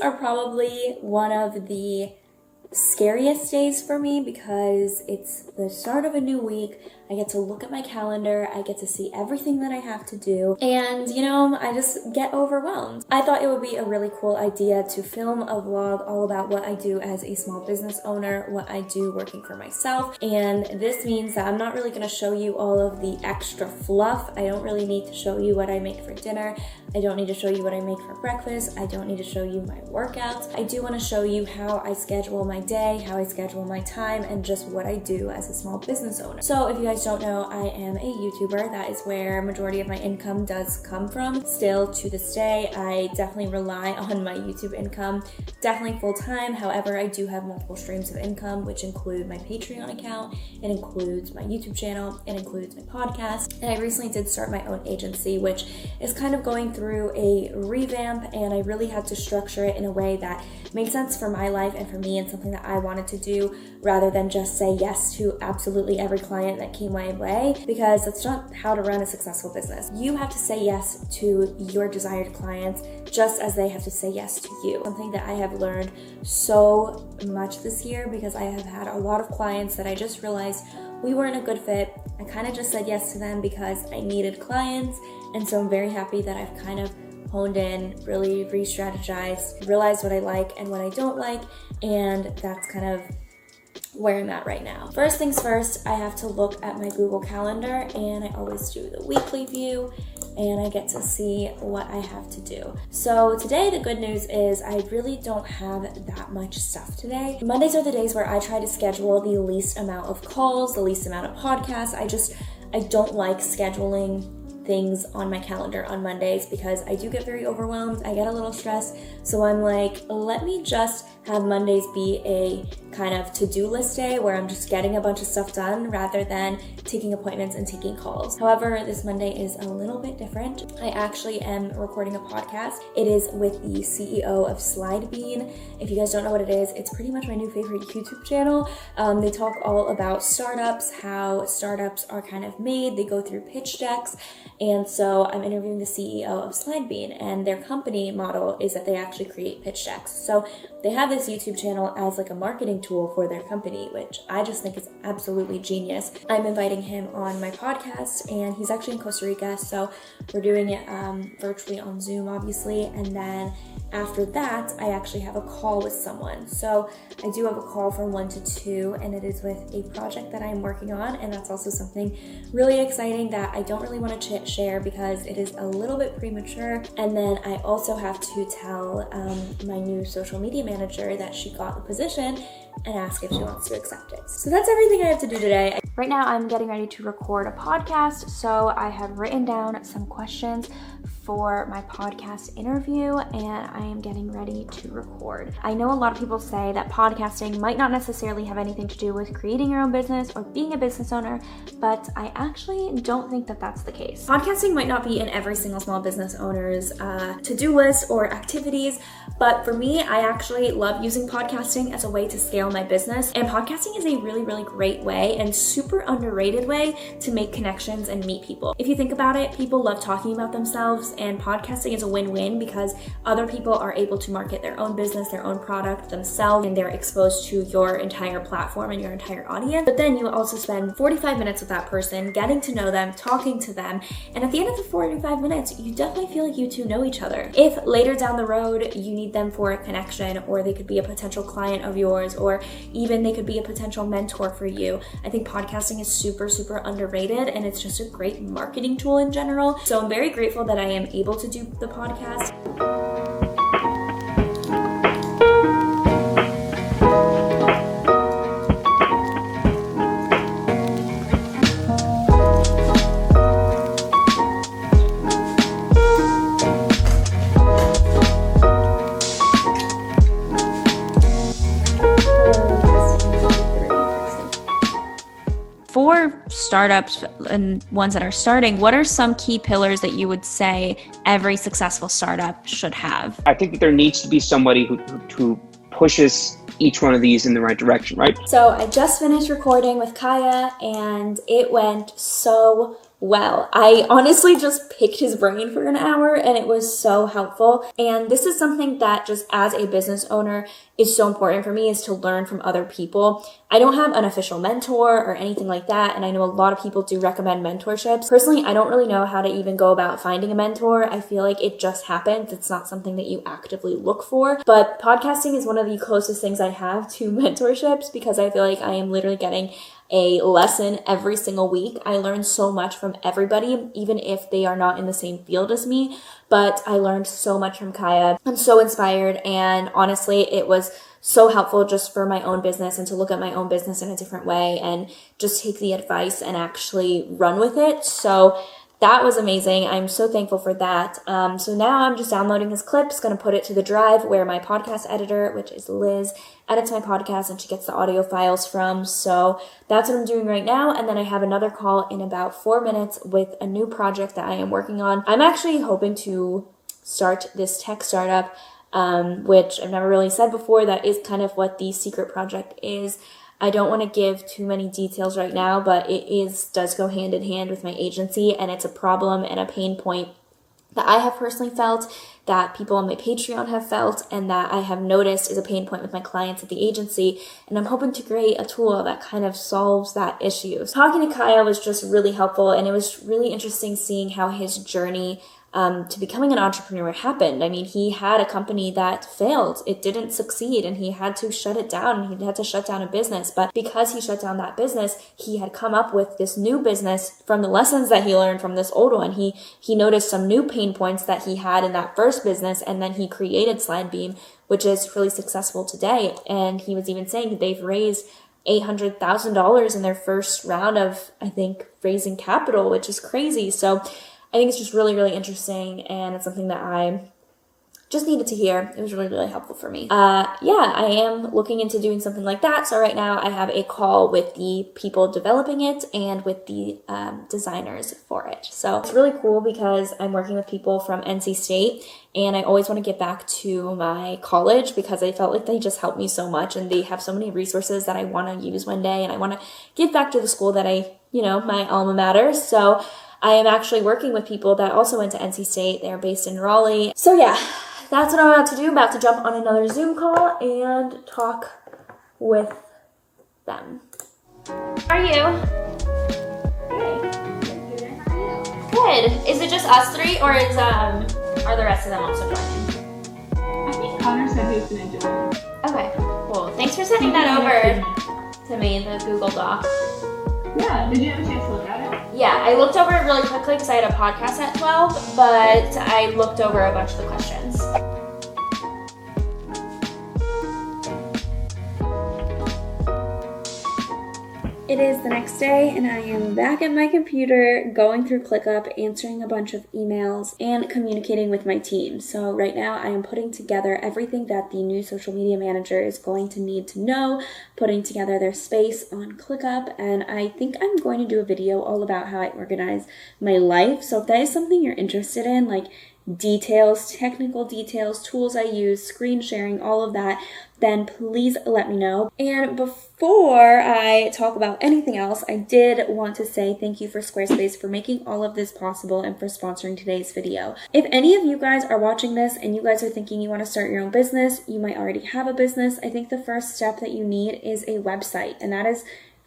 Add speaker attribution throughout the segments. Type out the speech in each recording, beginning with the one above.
Speaker 1: are probably one of the scariest days for me because it's the start of a new week. I get to look at my calendar, I get to see everything that I have to do, and you know, I just get overwhelmed. I thought it would be a really cool idea to film a vlog all about what I do as a small business owner, what I do working for myself, and this means that I'm not really going to show you all of the extra fluff. I don't really need to show you what I make for dinner. I don't need to show you what I make for breakfast. I don't need to show you my workouts. I do want to show you how I schedule my day, how I schedule my time, and just what I do as a small business owner. So if you guys don't know, I am a YouTuber. That is where majority of my income does come from. Still to this day, I definitely rely on my YouTube income, definitely full time. However, I do have multiple streams of income, which include my Patreon account, it includes my YouTube channel, it includes my podcast, and I recently did start my own agency, which is kind of going through a revamp, and I really had to structure it in a way that made sense for my life and for me, and something that I wanted to do rather than just say yes to absolutely every client that came my way, because that's not how to run a successful business. You have to say yes to your desired clients just as they have to say yes to you. Something that I have learned so much this year, because I have had a lot of clients that I just realized we weren't a good fit. I kind of just said yes to them because I needed clients, and so I'm very happy that I've kind of honed in, really re-strategized, realized what I like and what I don't like, and that's kind of where I'm at right now. First things first, I have to look at my Google Calendar, and I always do the weekly view, and I get to see what I have to do. So today, the good news is I really don't have that much stuff today. Mondays are the days where I try to schedule the least amount of calls, the least amount of podcasts. I don't like scheduling things on my calendar on Mondays because I do get very overwhelmed. I get a little stressed. So I'm like, let me just have Mondays be a kind of to-do list day where I'm just getting a bunch of stuff done rather than taking appointments and taking calls. However, this Monday is a little bit different. I actually am recording a podcast. It is with the CEO of Slidebean. If you guys don't know what it is, it's pretty much my new favorite YouTube channel. They talk all about startups, how startups are kind of made. They go through pitch decks. And so I'm interviewing the CEO of Slidebean, and their company model is that they actually create pitch decks. So they have this YouTube channel as like a marketing tool for their company, which I just think is absolutely genius. I'm inviting him on my podcast, and he's actually in Costa Rica, so we're doing it virtually on Zoom, obviously. And then after that, I actually have a call with someone. So I do have a call from 1 to 2, and it is with a project that I'm working on, and that's also something really exciting that I don't really want to share because it is a little bit premature. And then I also have to tell my new social media manager that she got the position and ask if she wants to accept it. So that's everything I have to do today. Right now I'm getting ready to record a podcast, so I have written down some questions for my podcast interview, and I am getting ready to record. I know a lot of people say that podcasting might not necessarily have anything to do with creating your own business or being a business owner, but I actually don't think that that's the case. Podcasting might not be in every single small business owner's to-do list or activities, but for me, I actually love using podcasting as a way to scale my business, and podcasting is a really, really great way and super underrated way to make connections and meet people. If you think about it, people love talking about themselves, and podcasting is a win-win because other people are able to market their own business, their own product themselves, and they're exposed to your entire platform and your entire audience. But then you also spend 45 minutes with that person, getting to know them, talking to them, and at the end of the 45 minutes, you definitely feel like you two know each other. If later down the road you need them for a connection, or they could be a potential client of yours, or even they could be a potential mentor for you, I think podcasting is super, super underrated, and it's just a great marketing tool in general. So I'm very grateful that I am able to do the podcast. For startups and ones that are starting, what are some key pillars that you would say every successful startup should have?
Speaker 2: I think that there needs to be somebody who pushes each one of these in the right direction, right?
Speaker 1: So I just finished recording with Kaya, and it went so well. I honestly just picked his brain for an hour and it was so helpful. And this is something that just as a business owner is so important for me, is to learn from other people. I don't have an official mentor or anything like that, and I know a lot of people do recommend mentorships. Personally, I don't really know how to even go about finding a mentor. I feel like it just happens. It's not something that you actively look for, but podcasting is one of the closest things I have to mentorships because I feel like I am literally getting a lesson every single week. I learn so much from everybody, even if they are not in the same field as me, but I learned so much from Kaya. I'm so inspired, and honestly, it was so helpful just for my own business and to look at my own business in a different way and just take the advice and actually run with it. So that was amazing. I'm so thankful for that. So now I'm just downloading his clips, going to put it to the drive where my podcast editor, which is Liz, edits my podcast and she gets the audio files from. So that's what I'm doing right now. And then I have another call in about 4 minutes with a new project that I am working on. I'm actually hoping to start this tech startup, which I've never really said before. That is kind of what the secret project is. I don't want to give too many details right now, but does go hand in hand with my agency, and it's a problem and a pain point that I have personally felt, that people on my Patreon have felt, and that I have noticed is a pain point with my clients at the agency. And I'm hoping to create a tool that kind of solves that issue. Talking to Kaya was just really helpful, and it was really interesting seeing how his journey to becoming an entrepreneur happened. I mean, he had a company that failed. It didn't succeed and he had to shut it down, and he had to shut down a business. But because he shut down that business, he had come up with this new business from the lessons that he learned from this old one. He noticed some new pain points that he had in that first business, and then he created Slidebeam, which is really successful today. And he was even saying they've raised $800,000 in their first round of, I think, raising capital, which is crazy. So I think it's just really, really interesting, and it's something that I just needed to hear. It was really, really helpful for me. Yeah, I am looking into doing something like that. So right now I have a call with the people developing it and with the designers for it. So it's really cool because I'm working with people from NC State, and I always want to get back to my college because I felt like they just helped me so much, and they have so many resources that I want to use one day, and I want to give back to the school that my alma mater. So I am actually working with people that also went to NC State. They're based in Raleigh. So yeah, that's what I'm about to do. About to jump on another Zoom call and talk with them. How are you? Good. How are you? Good. Is it just us three, or are the rest of them also joining?
Speaker 3: I think Connor said he was going to join.
Speaker 1: Okay, cool. Thanks for sending that over to me, the Google Doc.
Speaker 3: Yeah, did you have a chance to look at it?
Speaker 1: Yeah, I looked over it really quickly because I had a podcast at 12, but I looked over a bunch of the questions. It is the next day, and I am back at my computer going through ClickUp, answering a bunch of emails, and communicating with my team. So right now I am putting together everything that the new social media manager is going to need to know, putting together their space on ClickUp, and I think I'm going to do a video all about how I organize my life. So if that is something you're interested in, like details, technical details, tools I use, screen sharing, all of that, then please let me know. And before I talk about anything else, I did want to say thank you for Squarespace for making all of this possible and for sponsoring today's video. If any of you guys are watching this and you guys are thinking you want to start your own business, you might already have a business, I think the first step that you need is a website, and that is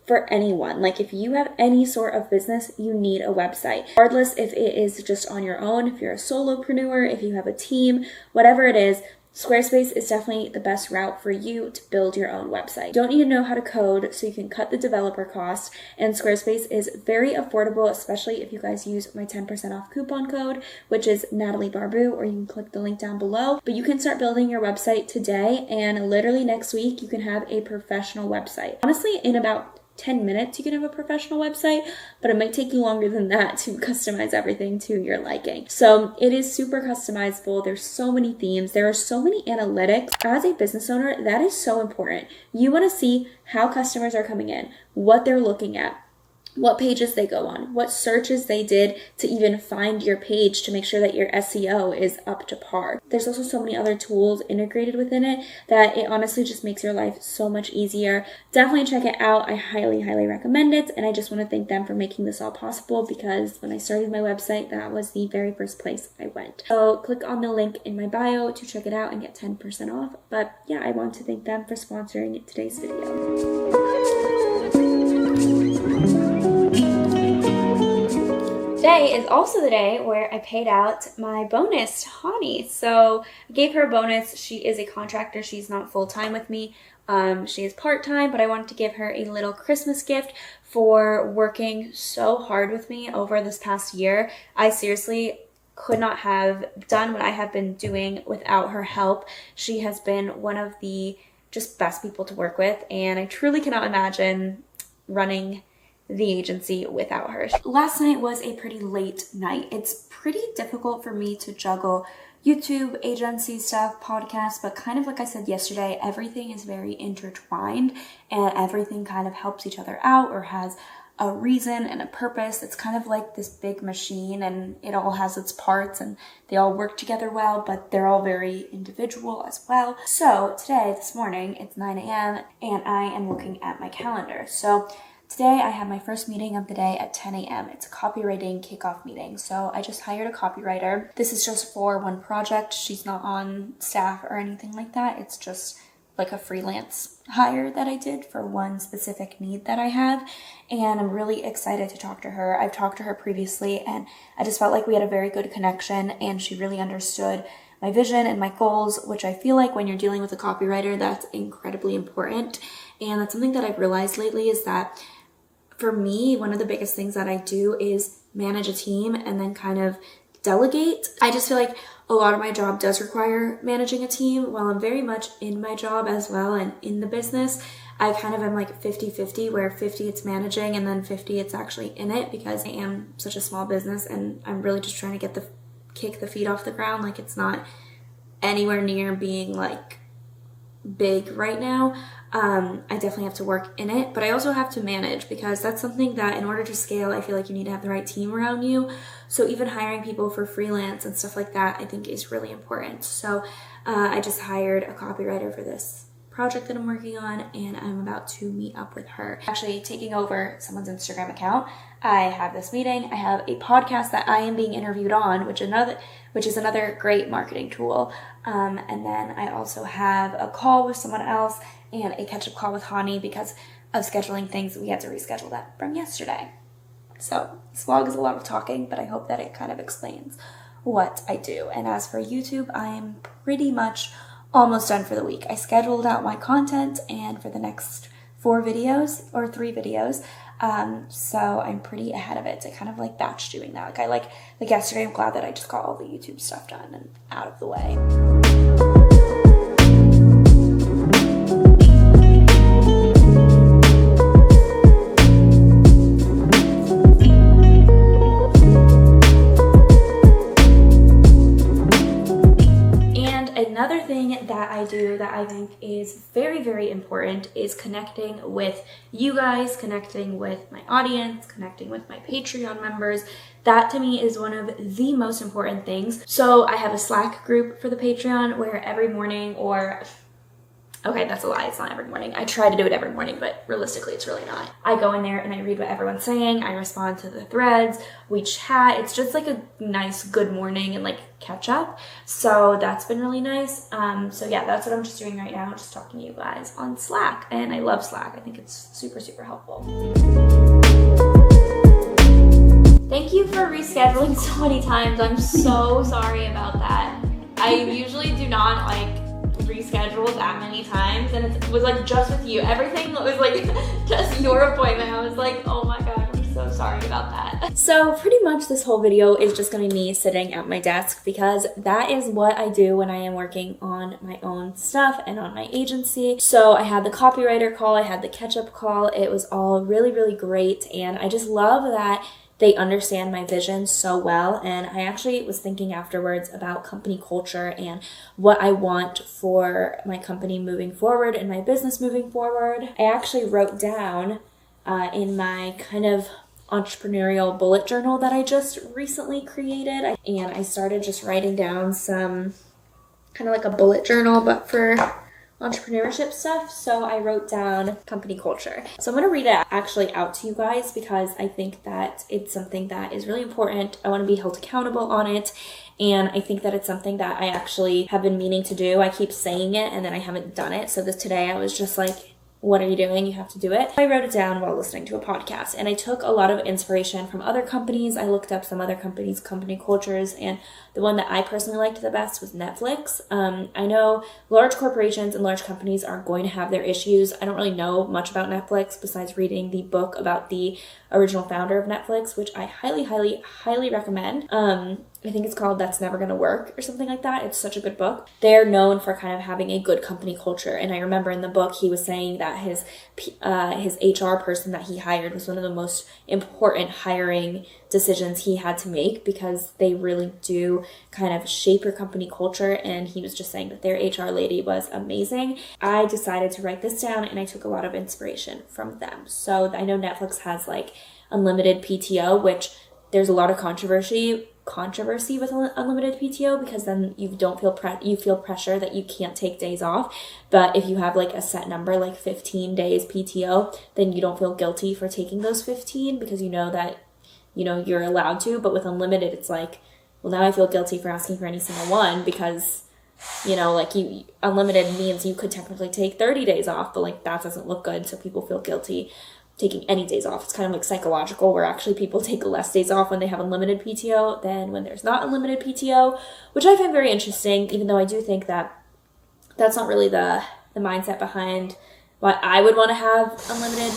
Speaker 1: for anyone. Like if you have any sort of business, you need a website. Regardless if it is just on your own, if you're a solopreneur, if you have a team, whatever it is, Squarespace is definitely the best route for you to build your own website. You don't need to know how to code, so you can cut the developer cost, and Squarespace is very affordable, especially if you guys use my 10% off coupon code, which is Natalie Barbu, or you can click the link down below. But you can start building your website today, and literally next week you can have a professional website. Honestly, in about 10 minutes you can have a professional website, but it might take you longer than that to customize everything to your liking. So it is super customizable. There's so many themes. There are so many analytics. As a business owner, that is so important. You want to see how customers are coming in, what they're looking at, what pages they go on, what searches they did to even find your page to make sure that your SEO is up to par. There's also so many other tools integrated within it that it honestly just makes your life so much easier. Definitely check it out. I highly, highly recommend it. And I just want to thank them for making this all possible, because when I started my website, that was the very first place I went. So click on the link in my bio to check it out and get 10% off. But yeah, I want to thank them for sponsoring today's video. Today is also the day where I paid out my bonus to Hani. So I gave her a bonus. She is a contractor. She's not full-time with me. She is part-time, but I wanted to give her a little Christmas gift for working so hard with me over this past year. I seriously could not have done what I have been doing without her help. She has been one of the just best people to work with, and I truly cannot imagine running the agency without her. Last night was a pretty late night. It's pretty difficult for me to juggle YouTube, agency stuff, podcasts, but kind of like I said yesterday, everything is very intertwined and everything kind of helps each other out or has a reason and a purpose. It's kind of like this big machine and it all has its parts and they all work together well, but they're all very individual as well. So today, this morning, it's 9 a.m. and I am looking at my calendar. So today I have my first meeting of the day at 10 a.m. It's a copywriting kickoff meeting. So I just hired a copywriter. This is just for one project. She's not on staff or anything like that. It's just like a freelance hire that I did for one specific need that I have. And I'm really excited to talk to her. I've talked to her previously and I just felt like we had a very good connection and she really understood my vision and my goals, which I feel like when you're dealing with a copywriter, that's incredibly important. And that's something that I've realized lately is that for me, one of the biggest things that I do is manage a team and then kind of delegate. I just feel like a lot of my job does require managing a team. While I'm very much in my job as well and in the business, I kind of am like 50-50, where 50 it's managing and then 50 it's actually in it, because I am such a small business and I'm really just trying to kick the feet off the ground. Like, it's not anywhere near being like big right now. I definitely have to work in it, but I also have to manage, because that's something that in order to scale, I feel like you need to have the right team around you. So even hiring people for freelance and stuff like that, I think is really important. So I just hired a copywriter for this project that I'm working on, and I'm about to meet up with her. Actually taking over someone's Instagram account. I have this meeting. I have a podcast that I am being interviewed on, which is another great marketing tool. And then I also have a call with someone else and a catch-up call with Hani because of scheduling things. We had to reschedule that from yesterday. So this vlog is a lot of talking, but I hope that it kind of explains what I do. And as for YouTube, I am pretty much almost done for the week. I scheduled out my content and for the next 4 videos or 3 videos. So I'm pretty ahead of it. I kind of like batch doing that. Like yesterday, I'm glad that I just got all the YouTube stuff done and out of the way. Another thing that I do that I think is very, very important is connecting with you guys, connecting with my audience, connecting with my Patreon members. That to me is one of the most important things. So I have a Slack group for the Patreon where every morning, or okay, that's a lie, it's not every morning. I try to do it every morning, but realistically it's really not. I go in there and I read what everyone's saying, I respond to the threads, we chat. It's just like a nice good morning and like catch up. So that's been really nice. So yeah, that's what I'm just doing right now, just talking to you guys on Slack. And I love Slack. I think it's super, super helpful. Thank you for rescheduling so many times. I'm so sorry about that. I usually do not like reschedule that many times, and it was like just with you. Everything was like just your appointment. I was like, oh my god, I'm so sorry about that. So pretty much this whole video is just gonna be me sitting at my desk, because that is what I do when I am working on my own stuff and on my agency. So I had the copywriter call, I had the catch-up call. It was all really, really great, and I just love that they understand my vision so well. And I actually was thinking afterwards about company culture and what I want for my company moving forward and my business moving forward. I actually wrote down in my kind of entrepreneurial bullet journal that I just recently created. And I started just writing down some kind of like a bullet journal, but for entrepreneurship stuff. So I wrote down company culture. So I'm going to read it actually out to you guys because I think that it's something that is really important. I want to be held accountable on it. And I think that it's something that I actually have been meaning to do. I keep saying it and then I haven't done it. So today I was just like, what are you doing? You have to do it. I wrote it down while listening to a podcast, and I took a lot of inspiration from other companies. I looked up some other companies' company cultures, and the one that I personally liked the best was Netflix. I know large corporations and large companies are going to have their issues. I don't really know much about Netflix besides reading the book about the original founder of Netflix, which I highly, highly, highly recommend. I think it's called That's Never Gonna Work or something like that. It's such a good book. They're known for kind of having a good company culture. And I remember in the book, he was saying that his HR person that he hired was one of the most important hiring decisions he had to make because they really do kind of shape your company culture. And he was just saying that their HR lady was amazing. I decided to write this down and I took a lot of inspiration from them. So I know Netflix has like unlimited PTO, which there's a lot of controversy with unlimited PTO because then you don't feel you feel pressure that you can't take days off. But if you have like a set number, like 15 days PTO, then you don't feel guilty for taking those 15 because you know that you're allowed to. But with unlimited, it's like, well, now I feel guilty for asking for any single one because unlimited means you could technically take 30 days off, but like that doesn't look good, so people feel guilty taking any days off. It's kind of like psychological, where actually people take less days off when they have unlimited PTO than when there's not unlimited PTO, which I find very interesting, even though I do think that that's not really the mindset behind why I would want to have unlimited.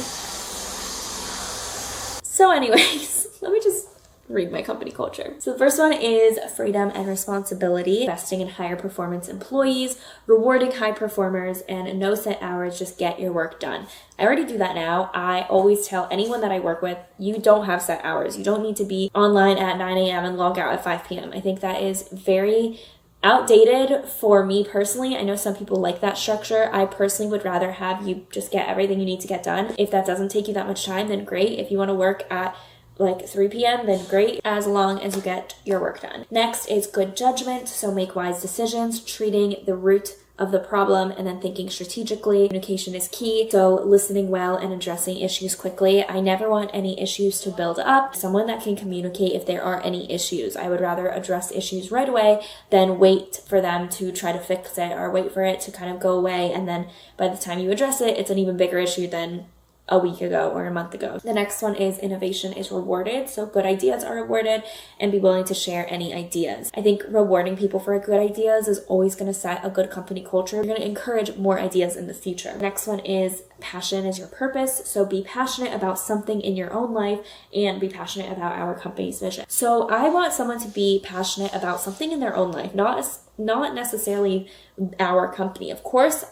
Speaker 1: So anyways, let me just read my company culture. So the first one is freedom and responsibility, investing in higher performance employees, rewarding high performers, and no set hours, just get your work done. I already do that now. I always tell anyone that I work with, you don't have set hours. You don't need to be online at 9 a.m. and log out at 5 p.m. I think that is very outdated for me personally. I know some people like that structure. I personally would rather have you just get everything you need to get done. If that doesn't take you that much time, then great. If you want to work at like 3 p.m., then great, as long as you get your work done. Next is good judgment, so make wise decisions, treating the root of the problem and then thinking strategically. Communication is key, so listening well and addressing issues quickly. I never want any issues to build up. Someone that can communicate if there are any issues. I would rather address issues right away than wait for them to try to fix it or wait for it to kind of go away, and then by the time you address it, it's an even bigger issue than a week ago or a month ago. The next one is innovation is rewarded. So good ideas are rewarded, and be willing to share any ideas. I think rewarding people for good ideas is always going to set a good company culture. You're going to encourage more ideas in the future. The next one is passion is your purpose. So be passionate about something in your own life and be passionate about our company's vision. So I want someone to be passionate about something in their own life, not necessarily our company. Of course,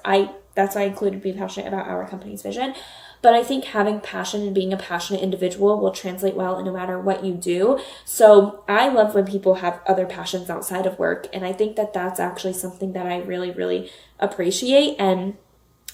Speaker 1: that's why I included be passionate about our company's vision. But I think having passion and being a passionate individual will translate well no matter what you do. So I love when people have other passions outside of work. And I think that that's actually something that I really, really appreciate and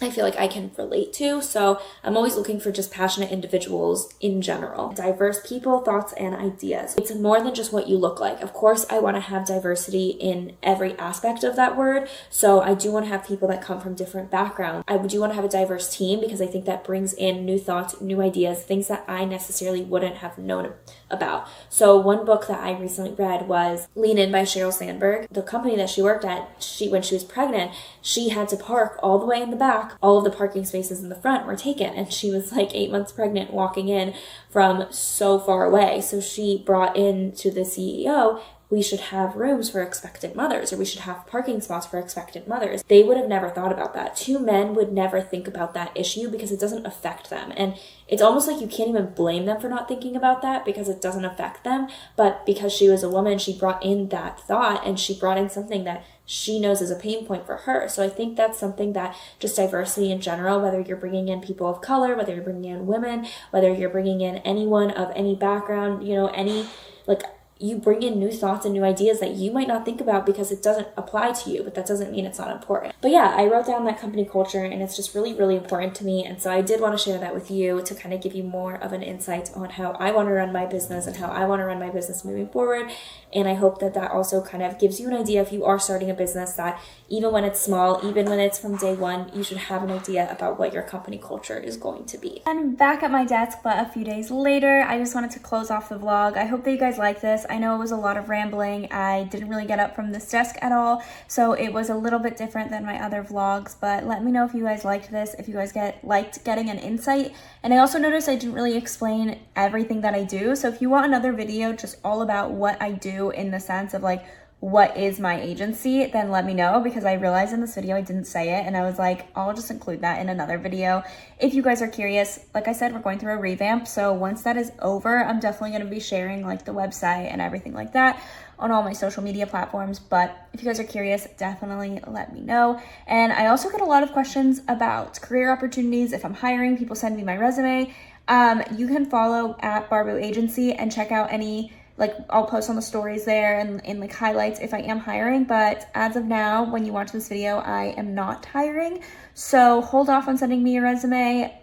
Speaker 1: I feel like I can relate to. So I'm always looking for just passionate individuals in general. Diverse people, thoughts, and ideas. It's more than just what you look like. Of course, I want to have diversity in every aspect of that word. So I do want to have people that come from different backgrounds. I do want to have a diverse team because I think that brings in new thoughts, new ideas, things that I necessarily wouldn't have known about. So one book that I recently read was Lean In by Sheryl Sandberg. The company that she worked at, when she was pregnant, she had to park all the way in the back. All of the parking spaces in the front were taken, and she was like 8 months pregnant walking in from so far away. So she brought in to the CEO, we should have rooms for expectant mothers, or we should have parking spots for expectant mothers. They would have never thought about that. Two men would never think about that issue because it doesn't affect them. And it's almost like you can't even blame them for not thinking about that because it doesn't affect them. But because she was a woman, she brought in that thought, and she brought in something that she knows is a pain point for her. So I think that's something that just diversity in general, whether you're bringing in people of color, whether you're bringing in women, whether you're bringing in anyone of any background, any, like, you bring in new thoughts and new ideas that you might not think about because it doesn't apply to you, but that doesn't mean it's not important. But yeah, I wrote down that company culture, and it's just really, really important to me. And so I did want to share that with you to kind of give you more of an insight on how I want to run my business and how I want to run my business moving forward. And I hope that that also kind of gives you an idea, if you are starting a business, that even when it's small, even when it's from day one, you should have an idea about what your company culture is going to be. I'm back at my desk, but a few days later, I just wanted to close off the vlog. I hope that you guys like this. I know it was a lot of rambling. I didn't really get up from this desk at all, so it was a little bit different than my other vlogs, but let me know if you guys liked this, if you guys liked getting an insight. And I also noticed I didn't really explain everything that I do, so if you want another video just all about what I do in the sense of like what is my agency, then let me know, because I realized in this video I didn't say it, and I was like, I'll just include that in another video if you guys are curious. Like I said, we're going through a revamp, so once that is over, I'm definitely going to be sharing like the website and everything like that on all my social media platforms. But if you guys are curious, definitely let me know. And I also get a lot of questions about career opportunities. If I'm hiring, people send me my resume. You can follow at Barbu Agency and check out any, like, I'll post on the stories there and in like highlights if I am hiring. But as of now, when you watch this video, I am not hiring, so hold off on sending me your resume.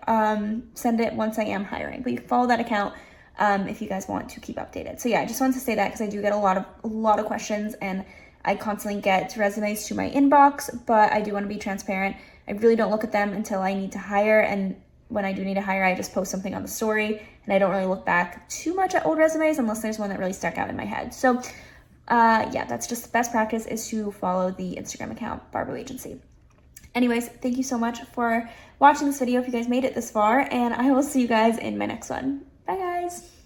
Speaker 1: Send it once I am hiring, but you can follow that account if you guys want to keep updated. So yeah, I just wanted to say that because I do get a lot of questions, and I constantly get resumes to my inbox, but I do want to be transparent. I really don't look at them until I need to hire, and when I do need to hire, I just post something on the story, and I don't really look back too much at old resumes unless there's one that really stuck out in my head. So yeah, that's just the best practice, is to follow the Instagram account, Barbu Agency. Anyways, thank you so much for watching this video if you guys made it this far, and I will see you guys in my next one. Bye guys.